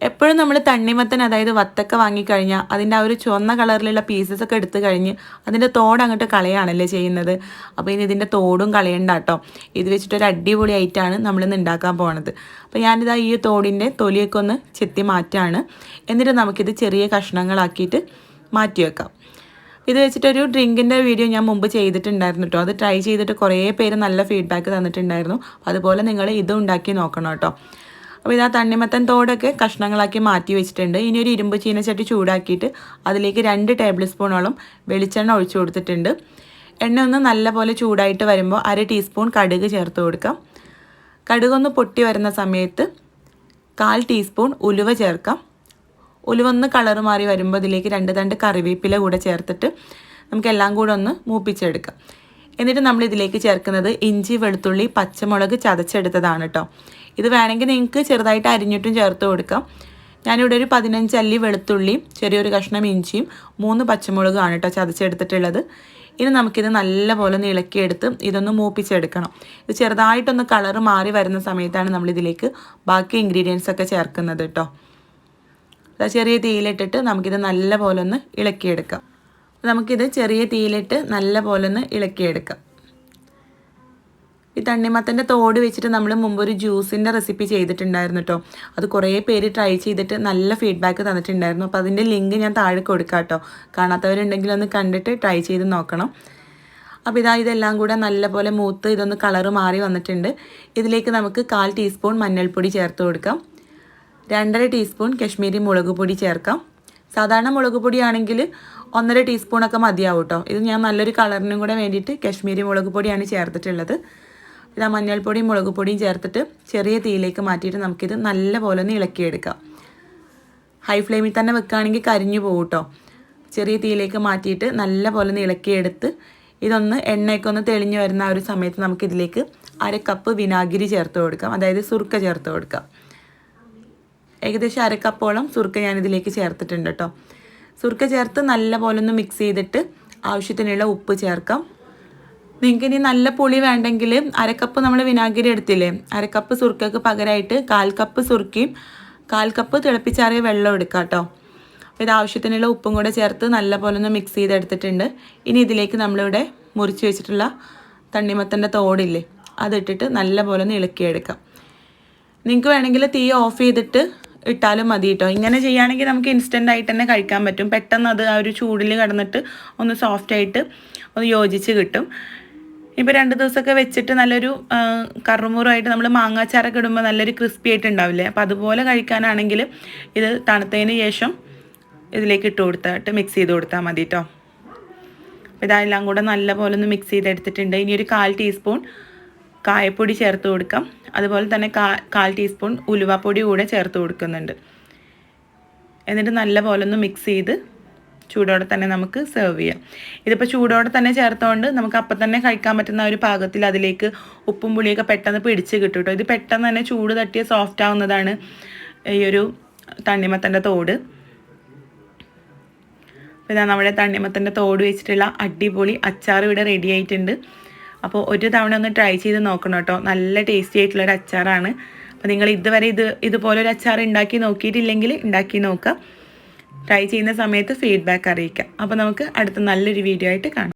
എപ്പോഴും നമ്മൾ തണ്ണിമത്തൻ അതായത് വത്തക്ക വാങ്ങിക്കഴിഞ്ഞാൽ അതിൻ്റെ ആ ഒരു ചുവന്ന കളറിലുള്ള പീസസ് ഒക്കെ എടുത്തു കഴിഞ്ഞ് അതിൻ്റെ തോട് അങ്ങോട്ട് കളയാണല്ലേ ചെയ്യുന്നത്. അപ്പോൾ ഇനി ഇതിൻ്റെ തോടും കളയണ്ട കേട്ടോ. ഇത് വെച്ചിട്ടൊരു അടിപൊളി ആയിട്ടാണ് നമ്മളിന്ന് ഉണ്ടാക്കാൻ പോണത്. അപ്പോൾ ഞാനിതാ ഈ തോടിൻ്റെ തൊലിയൊക്കെ ഒന്ന് ചെത്തി മാറ്റാണ്. എന്നിട്ട് നമുക്കിത് ചെറിയ കഷ്ണങ്ങളാക്കിയിട്ട് മാറ്റി വെക്കാം. ഇത് വെച്ചിട്ടൊരു ഡ്രിങ്കിൻ്റെ വീഡിയോ ഞാൻ മുമ്പ് ചെയ്തിട്ടുണ്ടായിരുന്നു കേട്ടോ. അത് ട്രൈ ചെയ്തിട്ട് കുറേ പേര് നല്ല ഫീഡ്ബാക്ക് തന്നിട്ടുണ്ടായിരുന്നു. അതുപോലെ നിങ്ങൾ ഇതും ഉണ്ടാക്കി നോക്കണം കേട്ടോ. അപ്പോൾ ഇതാ തണ്ണിമത്തൻ തോടൊക്കെ കഷ്ണങ്ങളാക്കി മാറ്റി വെച്ചിട്ടുണ്ട്. ഇനി ഒരു ഇരുമ്പ് ചീനച്ചട്ടി ചൂടാക്കിയിട്ട് അതിലേക്ക് 2 ടേബിൾ സ്പൂണോളം വെളിച്ചെണ്ണ ഒഴിച്ചു കൊടുത്തിട്ടുണ്ട്. എണ്ണ ഒന്ന് നല്ലപോലെ ചൂടായിട്ട് വരുമ്പോൾ 1/2 ടീസ്പൂൺ കടുക് ചേർത്ത് കൊടുക്കാം. കടുകൊന്ന് പൊട്ടി വരുന്ന സമയത്ത് 1/4 ടീസ്പൂൺ ഉലുവ ചേർക്കാം. ഉലുവ ഒന്ന് കളറ് മാറി വരുമ്പോൾ ഇതിലേക്ക് 2 തണ്ട് കറിവേപ്പില കൂടെ ചേർത്തിട്ട് നമുക്കെല്ലാം കൂടെ ഒന്ന് മൂപ്പിച്ചെടുക്കാം. എന്നിട്ട് നമ്മൾ ഇതിലേക്ക് ചേർക്കുന്നത് ഇഞ്ചി, വെളുത്തുള്ളി, പച്ചമുളക് ചതച്ചെടുത്തതാണ് കേട്ടോ. ഇത് വേണമെങ്കിൽ നിങ്ങൾക്ക് ചെറുതായിട്ട് അരിഞ്ഞിട്ടും ചേർത്ത് കൊടുക്കാം. ഞാനിവിടെ ഒരു 15 അല്ലി വെളുത്തുള്ളിയും ചെറിയൊരു കഷ്ണം ഇഞ്ചിയും 3 പച്ചമുളകുമാണ് കേട്ടോ ചതച്ചെടുത്തിട്ടുള്ളത്. ഇനി നമുക്കിത് നല്ലപോലെ ഒന്ന് ഇളക്കിയെടുത്ത് ഇതൊന്ന് മൂപ്പിച്ചെടുക്കണം. ഇത് ചെറുതായിട്ടൊന്ന് കളറ് മാറി വരുന്ന സമയത്താണ് നമ്മളിതിലേക്ക് ബാക്കി ഇൻഗ്രീഡിയൻസ് ഒക്കെ ചേർക്കുന്നത് കേട്ടോ. ചെറിയ തീയിലിട്ടിട്ട് നമുക്കിത് നല്ലപോലെ ഒന്ന് ഇളക്കിയെടുക്കാം. നമുക്കിത് ചെറിയ തീയിലിട്ട് നല്ലപോലെ ഒന്ന് ഇളക്കിയെടുക്കാം. ഈ തണ്ണിമത്തൻ്റെ തോട് വെച്ചിട്ട് നമ്മൾ മുമ്പൊരു ജ്യൂസിൻ്റെ റെസിപ്പി ചെയ്തിട്ടുണ്ടായിരുന്നു കേട്ടോ. അത് കുറേ പേര് ട്രൈ ചെയ്തിട്ട് നല്ല ഫീഡ്ബാക്ക് തന്നിട്ടുണ്ടായിരുന്നു. അപ്പോൾ അതിൻ്റെ ലിങ്ക് ഞാൻ താഴെ കൊടുക്കാം കേട്ടോ. കാണാത്തവരുണ്ടെങ്കിൽ ഒന്ന് കണ്ടിട്ട് ട്രൈ ചെയ്ത് നോക്കണം. അപ്പോൾ ഇതെല്ലാം കൂടെ നല്ലപോലെ മൂത്ത് ഇതൊന്ന് കളറ് മാറി വന്നിട്ടുണ്ട്. ഇതിലേക്ക് നമുക്ക് 1/4 ടീസ്പൂൺ മഞ്ഞൾപ്പൊടി ചേർത്ത് കൊടുക്കാം. 2.5 ടീസ്പൂൺ കശ്മീരി മുളക് പൊടി ചേർക്കാം. സാധാരണ മുളക് പൊടിയാണെങ്കിൽ 1.5 ടീസ്പൂണൊക്കെ മതിയാവും കേട്ടോ. ഇത് ഞാൻ നല്ലൊരു കളറിനും കൂടെ വേണ്ടിയിട്ട് കശ്മീരി മുളക് പൊടിയാണ് ചേർത്തിട്ടുള്ളത്. ഇതാ മഞ്ഞൾപ്പൊടിയും മുളക് പൊടിയും ചേർത്തിട്ട് ചെറിയ തീയിലേക്ക് മാറ്റിയിട്ട് നമുക്കിത് നല്ലപോലെ ഒന്ന് ഇളക്കിയെടുക്കാം. ഹൈ ഫ്ലെയിമിൽ തന്നെ വെക്കുകയാണെങ്കിൽ കരിഞ്ഞു പോകും കേട്ടോ. ചെറിയ തീയിലേക്ക് മാറ്റിയിട്ട് നല്ലപോലെ ഒന്ന് ഇളക്കിയെടുത്ത് ഇതൊന്ന് എണ്ണയൊക്കെ ഒന്ന് തെളിഞ്ഞു വരുന്ന ആ ഒരു സമയത്ത് നമുക്കിതിലേക്ക് 1/2 കപ്പ് വിനാഗിരി ചേർത്ത് കൊടുക്കാം. അതായത് സുർക്ക ചേർത്ത് കൊടുക്കാം. ഏകദേശം 1/2 കപ്പോളം സുർക്ക ഞാനിതിലേക്ക് ചേർത്തിട്ടുണ്ട് കേട്ടോ. സുർക്ക ചേർത്ത് നല്ലപോലെ ഒന്ന് മിക്സ് ചെയ്തിട്ട് ആവശ്യത്തിനുള്ള ഉപ്പ് ചേർക്കാം. നിങ്ങൾക്ക് ഇനി നല്ല പുളി വേണ്ടെങ്കിൽ 1/2 കപ്പ് നമ്മൾ വിനാഗിരി എടുത്തില്ലേ, 1/2 കപ്പ് സുർക്കക്ക് പകരമായിട്ട് 1/4 കപ്പ് സുർക്കയും 1/4 കപ്പ് തിളപ്പിച്ചാറിയ വെള്ളം എടുക്കാം കേട്ടോ. ഇത് ആവശ്യത്തിനുള്ള ഉപ്പും കൂടെ ചേർത്ത് നല്ലപോലെ ഒന്ന് മിക്സ് ചെയ്തെടുത്തിട്ടുണ്ട്. ഇനി ഇതിലേക്ക് നമ്മളിവിടെ മുറിച്ച് വെച്ചിട്ടുള്ള തണ്ണിമത്തൻ്റെ തോടില്ലേ അതിട്ടിട്ട് നല്ലപോലെ ഒന്ന് ഇളക്കിയെടുക്കാം. നിങ്ങൾക്ക് വേണമെങ്കിൽ തീ ഓഫ് ചെയ്തിട്ട് ഇട്ടാലും മതി കേട്ടോ. ഇങ്ങനെ ചെയ്യുകയാണെങ്കിൽ നമുക്ക് ഇൻസ്റ്റൻ്റ് ആയിട്ട് തന്നെ കഴിക്കാൻ പറ്റും. പെട്ടെന്ന് അത് ആ ഒരു ചൂടിൽ കിടന്നിട്ട് ഒന്ന് സോഫ്റ്റായിട്ട് ഒന്ന് യോജിച്ച് കിട്ടും. ഇപ്പോൾ 2 ദിവസമൊക്കെ വെച്ചിട്ട് നല്ലൊരു കറുമുറായിട്ട് നമ്മൾ മാങ്ങാച്ചാറൊക്കെ ഇടുമ്പോൾ നല്ലൊരു ക്രിസ്പി ആയിട്ട് ഉണ്ടാവില്ലേ, അപ്പോൾ അതുപോലെ കഴിക്കാനാണെങ്കിൽ ഇത് തണുത്തതിന് ശേഷം ഇതിലേക്ക് ഇട്ട് കൊടുത്തിട്ട് മിക്സ് ചെയ്ത് കൊടുത്താൽ മതി കേട്ടോ. അപ്പോൾ ഇതെല്ലാം കൂടെ നല്ലപോലെ ഒന്ന് മിക്സ് ചെയ്തെടുത്തിട്ടുണ്ട്. ഇനി ഒരു 1/4 ടീസ്പൂൺ കായപ്പൊടി ചേർത്ത് കൊടുക്കാം. അതുപോലെ തന്നെ 1/4 ടീസ്പൂൺ ഉലുവാപ്പൊടി കൂടെ ചേർത്ത് കൊടുക്കുന്നുണ്ട്. എന്നിട്ട് നല്ലപോലെ ഒന്ന് മിക്സ് ചെയ്ത് ചൂടോടെ തന്നെ നമുക്ക് സെർവ് ചെയ്യാം. ഇതിപ്പോൾ ചൂടോടെ തന്നെ ചേർത്തുകൊണ്ട് നമുക്ക് അപ്പം തന്നെ കഴിക്കാൻ പറ്റുന്ന ഒരു പാകത്തിൽ അതിലേക്ക് ഉപ്പും പുളിയൊക്കെ പെട്ടെന്ന് പിടിച്ച് കിട്ടും കേട്ടോ. ഇത് പെട്ടെന്ന് തന്നെ ചൂട് തട്ടിയ സോഫ്റ്റ് ആവുന്നതാണ് ഈ ഒരു തണ്ണിമത്തൻ്റെ തോട്. പിന്നെ നമ്മുടെ തണ്ണിമത്തൻ്റെ തോട് വെച്ചിട്ടുള്ള അടിപൊളി അച്ചാർ ഇവിടെ റെഡി ആയിട്ടുണ്ട്. അപ്പോൾ ഒരു തവണ ഒന്ന് ട്രൈ ചെയ്ത് നോക്കണം കേട്ടോ. നല്ല ടേസ്റ്റി ആയിട്ടുള്ളൊരു അച്ചാറാണ്. അപ്പോൾ നിങ്ങൾ ഇതുവരെ ഇതുപോലൊരു അച്ചാർ ഉണ്ടാക്കി നോക്കിയിട്ടില്ലെങ്കിൽ ഉണ്ടാക്കി നോക്കുക. ട്രൈ ചെയ്യുന്ന സമയത്ത് ഫീഡ്ബാക്ക് അറിയിക്കാം. അപ്പോൾ നമുക്ക് അടുത്ത നല്ലൊരു വീഡിയോ ആയിട്ട് കാണാം.